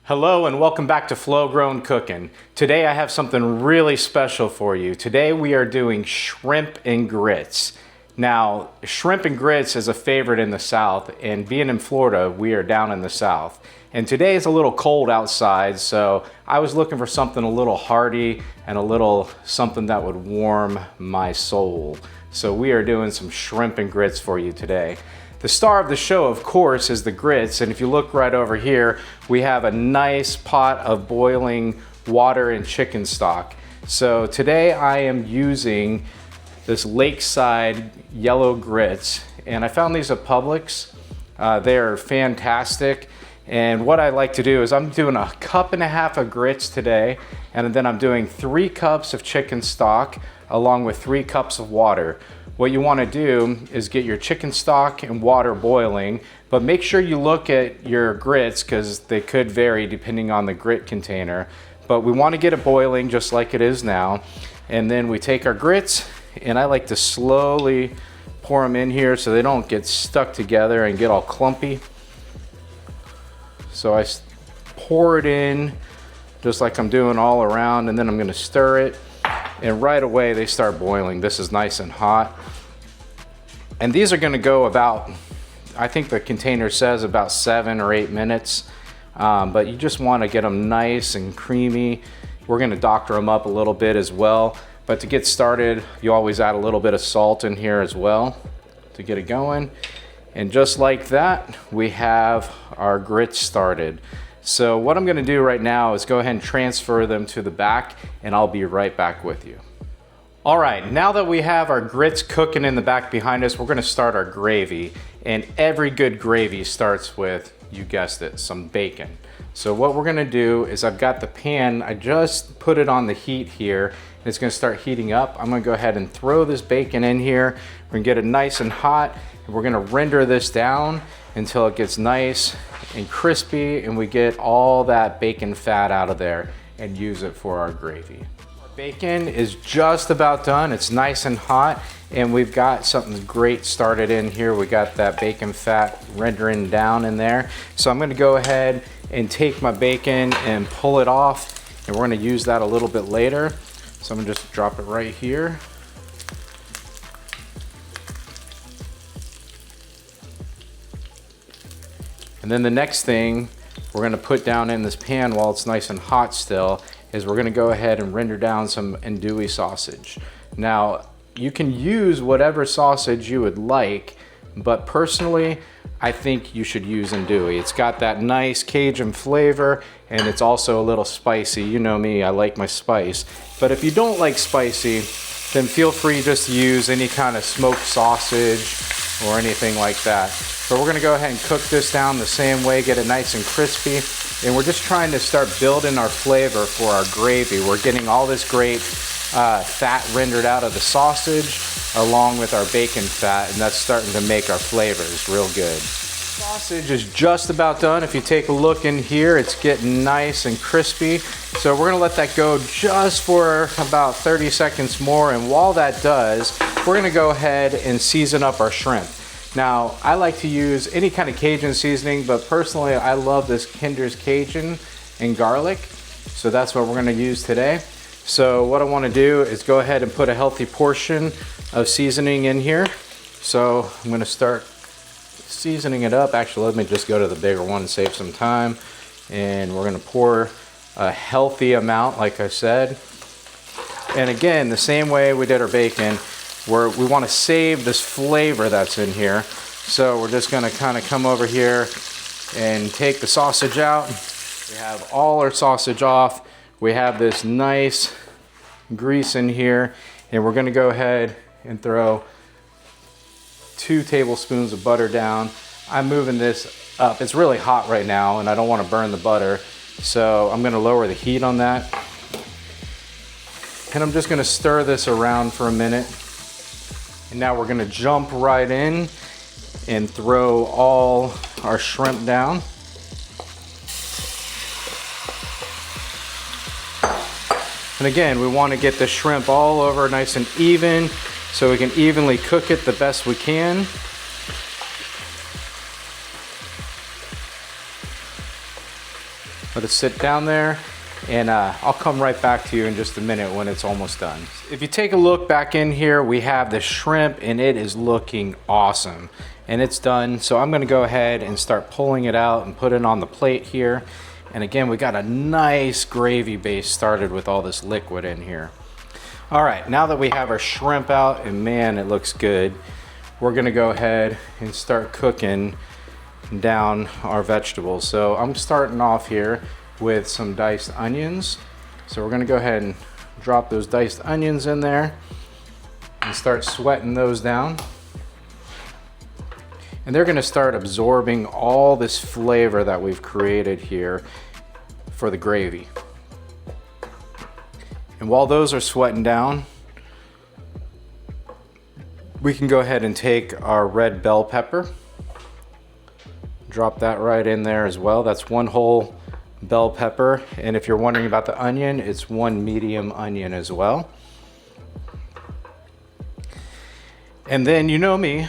Hello and welcome back to Flogrown Cooking. Today I have something really special for you. Today we are doing shrimp and grits. Now, shrimp and grits is a favorite in the South, and being in Florida, we are down in the South. And today is a little cold outside, so I was looking for something a little hearty and a little something that would warm my soul. So we are doing some shrimp and grits for you today. The star of the show, of course, is the grits, and if you look right over here, we have a nice pot of boiling water and chicken stock. So today I am using this lakeside yellow grits, and I found these at Publix. They're fantastic, and what I like to do is I'm doing 1.5 cups of grits today, and then I'm doing 3 cups of chicken stock along with 3 cups of water. What you want to do is get your chicken stock and water boiling, but make sure you look at your grits because they could vary depending on the grit container. But we want to get it boiling just like it is now. And then we take our grits, and I like to slowly pour them in here so they don't get stuck together and get all clumpy. So I pour it in just like I'm doing all around, and then I'm going to stir it. And right away they start boiling. This is nice and hot. And these are gonna go about, I think the container says about 7 or 8 minutes. But you just wanna get them nice and creamy. We're gonna doctor them up a little bit as well. But to get started, you always add a little bit of salt in here as well to get it going. And just like that, we have our grits started. So what I'm gonna do right now is go ahead and transfer them to the back, and I'll be right back with you. All right, now that we have our grits cooking in the back behind us, we're gonna start our gravy. And every good gravy starts with, you guessed it, some bacon. So what we're gonna do is I've got the pan, I just put it on the heat here, and it's gonna start heating up. I'm gonna go ahead and throw this bacon in here. We're gonna get it nice and hot, and we're gonna render this down until it gets nice and crispy, and we get all that bacon fat out of there and use it for our gravy. Our bacon is just about done. It's nice and hot, and we've got something great started in here. We got that bacon fat rendering down in there. So I'm gonna go ahead and take my bacon and pull it off, and we're gonna use that a little bit later. So I'm gonna just drop it right here. And then the next thing we're gonna put down in this pan while it's nice and hot still is we're gonna go ahead and render down some andouille sausage. Now, you can use whatever sausage you would like, but personally, I think you should use andouille. It's got that nice Cajun flavor, and it's also a little spicy. You know me, I like my spice. But if you don't like spicy, then feel free just to use any kind of smoked sausage or anything like that. So we're gonna go ahead and cook this down the same way, get it nice and crispy. And we're just trying to start building our flavor for our gravy. We're getting all this great fat rendered out of the sausage along with our bacon fat, and that's starting to make our flavors real good. Sausage is just about done. If you take a look in here, it's getting nice and crispy. So we're gonna let that go just for about 30 seconds more, and while that does, we're gonna go ahead and season up our shrimp. Now, I like to use any kind of Cajun seasoning, but personally, I love this Kinder's Cajun and garlic. So that's what we're gonna use today. So what I wanna do is go ahead and put a healthy portion of seasoning in here. So I'm gonna start seasoning it up. Actually, let me just go to the bigger one and save some time. And we're gonna pour a healthy amount, like I said. And again, the same way we did our bacon, we want to save this flavor that's in here. So we're just going to kind of come over here and take the sausage out. We have all our sausage off. We have this nice grease in here, and we're going to go ahead and throw 2 tablespoons of butter down. I'm moving this up. It's really hot right now, and I don't want to burn the butter. So I'm going to lower the heat on that. And I'm just going to stir this around for a minute. And now we're gonna jump right in and throw all our shrimp down. And again, we wanna get the shrimp all over nice and even so we can evenly cook it the best we can. Let it sit down there, and I'll come right back to you in just a minute when it's almost done. If you take a look back in here, we have the shrimp and it is looking awesome. And it's done, so I'm gonna go ahead and start pulling it out and put it on the plate here. And again, we got a nice gravy base started with all this liquid in here. All right, now that we have our shrimp out, and man, it looks good, we're gonna go ahead and start cooking down our vegetables. So I'm starting off here with some diced onions. So we're gonna go ahead and drop those diced onions in there and start sweating those down. And they're gonna start absorbing all this flavor that we've created here for the gravy. And while those are sweating down, we can go ahead and take our red bell pepper, drop that right in there as well. That's one whole bell pepper. And if you're wondering about the onion, it's one medium onion as well. And then, you know me,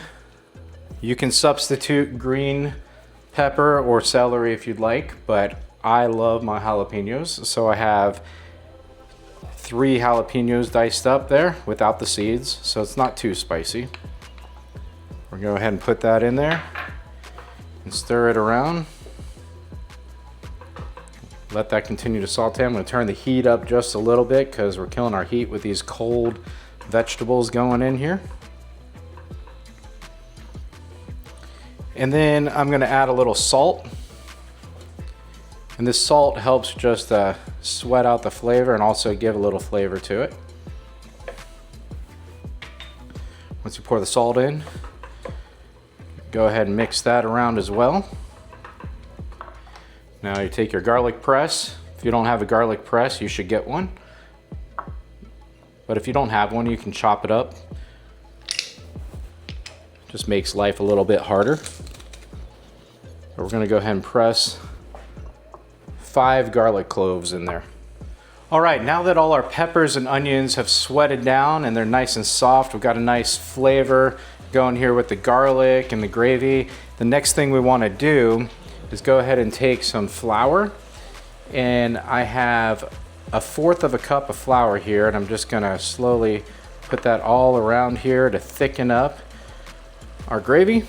you can substitute green pepper or celery if you'd like, but I love my jalapenos. So I have 3 jalapenos diced up there without the seeds, so it's not too spicy. We're gonna go ahead and put that in there and stir it around. Let that continue to saute. I'm gonna turn the heat up just a little bit because we're killing our heat with these cold vegetables going in here. And then I'm gonna add a little salt. And this salt helps just sweat out the flavor and also give a little flavor to it. Once you pour the salt in, go ahead and mix that around as well. Now you take your garlic press. If you don't have a garlic press, you should get one. But if you don't have one, you can chop it up. Just makes life a little bit harder. But we're gonna go ahead and press 5 garlic cloves in there. All right, now that all our peppers and onions have sweated down and they're nice and soft, we've got a nice flavor going here with the garlic and the gravy. The next thing we wanna do is go ahead and take some flour, and I have 1/4 of a cup of flour here, and I'm just gonna slowly put that all around here to thicken up our gravy.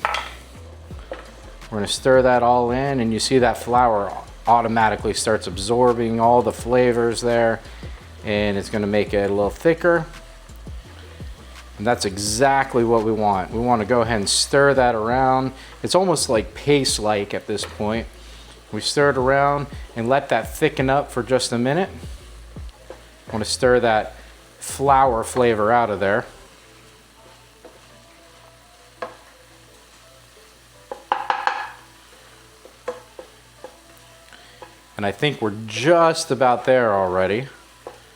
We're gonna stir that all in, and you see that flour automatically starts absorbing all the flavors there, and it's gonna make it a little thicker. And that's exactly what we want. We want to go ahead and stir that around. It's almost like paste-like at this point. We stir it around and let that thicken up for just a minute. I want to stir that flour flavor out of there. And I think we're just about there already.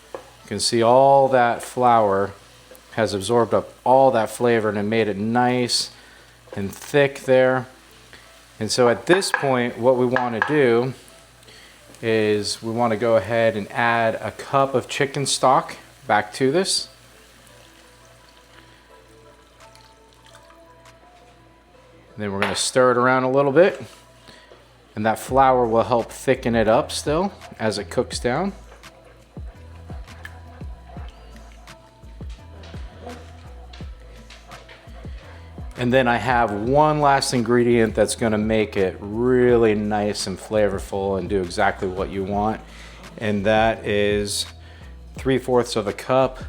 You can see all that flour has absorbed up all that flavor and it made it nice and thick there. And so at this point, what we want to do is we want to go ahead and add a cup of chicken stock back to this. And then we're going to stir it around a little bit, and that flour will help thicken it up still as it cooks down. And then I have one last ingredient that's gonna make it really nice and flavorful and do exactly what you want. And that is 3/4 of a cup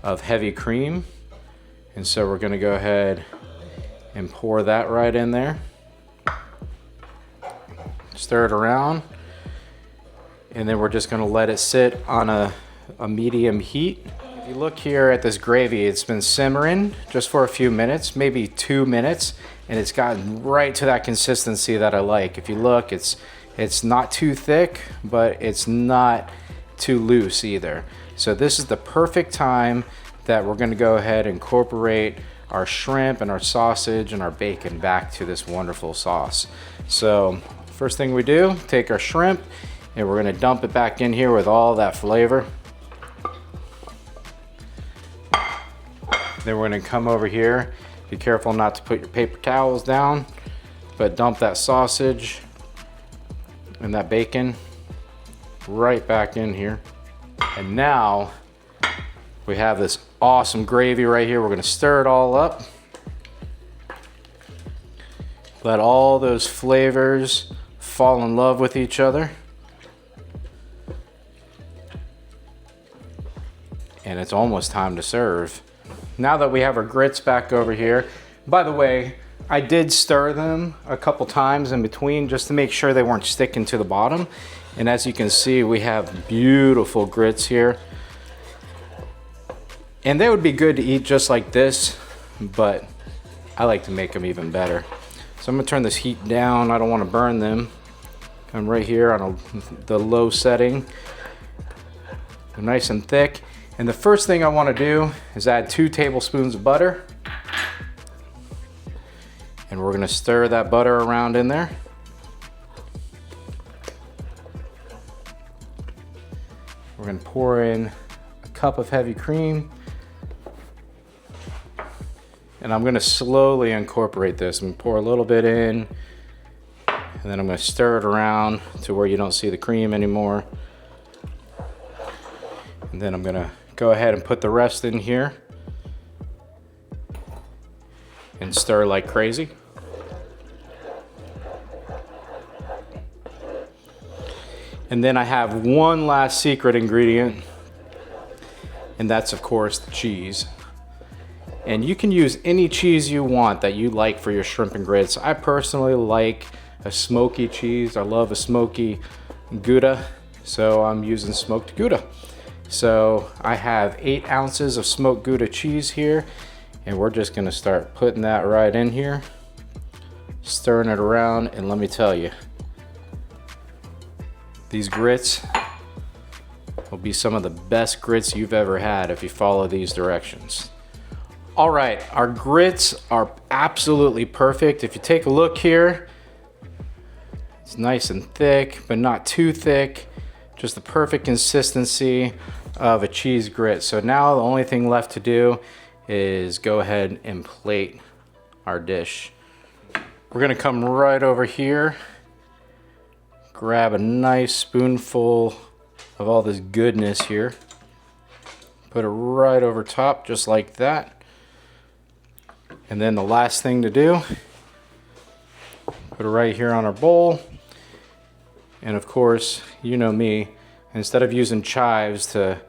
of heavy cream. And so we're gonna go ahead and pour that right in there. Stir it around. And then we're just gonna let it sit on a medium heat. If you look here at this gravy, it's been simmering just for a few minutes, maybe 2 minutes, and it's gotten right to that consistency that I like. If you look, it's not too thick, but it's not too loose either. So this is the perfect time that we're gonna go ahead and incorporate our shrimp and our sausage and our bacon back to this wonderful sauce. So first thing we do, take our shrimp and we're gonna dump it back in here with all that flavor. Then we're gonna come over here. Be careful not to put your paper towels down, but dump that sausage and that bacon right back in here. And now we have this awesome gravy right here. We're gonna stir it all up. Let all those flavors fall in love with each other. And it's almost time to serve. Now that we have our grits back over here, by the way, I did stir them a couple times in between just to make sure they weren't sticking to the bottom. And as you can see, we have beautiful grits here. And they would be good to eat just like this, but I like to make them even better. So I'm gonna turn this heat down. I don't wanna burn them. I'm right here on the low setting. They're nice and thick. And the first thing I wanna do is add 2 tablespoons of butter. And we're gonna stir that butter around in there. We're gonna pour in a cup of heavy cream. And I'm gonna slowly incorporate this. I'm gonna pour a little bit in, and then I'm gonna stir it around to where you don't see the cream anymore. And then I'm gonna go ahead and put the rest in here and stir like crazy. And then I have one last secret ingredient, and that's of course the cheese. And you can use any cheese you want that you like for your shrimp and grits. I personally like a smoky cheese. I love a smoky Gouda, so I'm using smoked Gouda. So I have 8 ounces of smoked Gouda cheese here, and we're just gonna start putting that right in here, stirring it around, and let me tell you, these grits will be some of the best grits you've ever had if you follow these directions. All right, our grits are absolutely perfect. If you take a look here, it's nice and thick, but not too thick. Just the perfect consistency of a cheese grit. So now the only thing left to do is go ahead and plate our dish. We're gonna come right over here, grab a nice spoonful of all this goodness here, put it right over top just like that. And then the last thing to do, put it right here on our bowl. And of course, you know me, instead of using chives to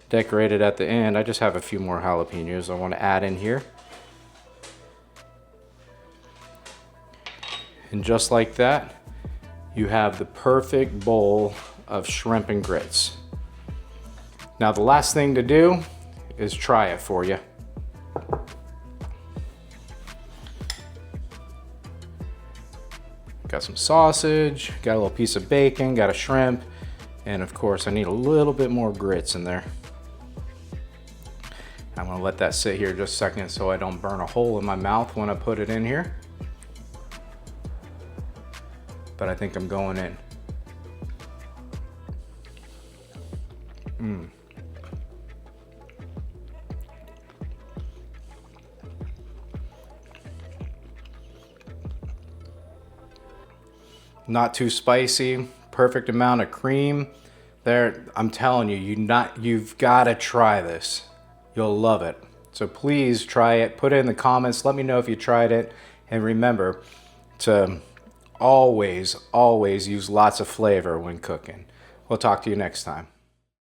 decorate it at the end, I just have a few more jalapenos I want to add in here. And just like that, you have the perfect bowl of shrimp and grits. Now the last thing to do is try it for you. Got some sausage, got a little piece of bacon, got a shrimp, and of course I need a little bit more grits in there. I'm gonna let that sit here just a second so I don't burn a hole in my mouth when I put it in here. But I think I'm going in. Not too spicy, perfect amount of cream. There, I'm telling you, you've gotta try this. You'll love it. So please try it, put it in the comments, let me know if you tried it. And remember to always use lots of flavor when cooking. We'll talk to you next time.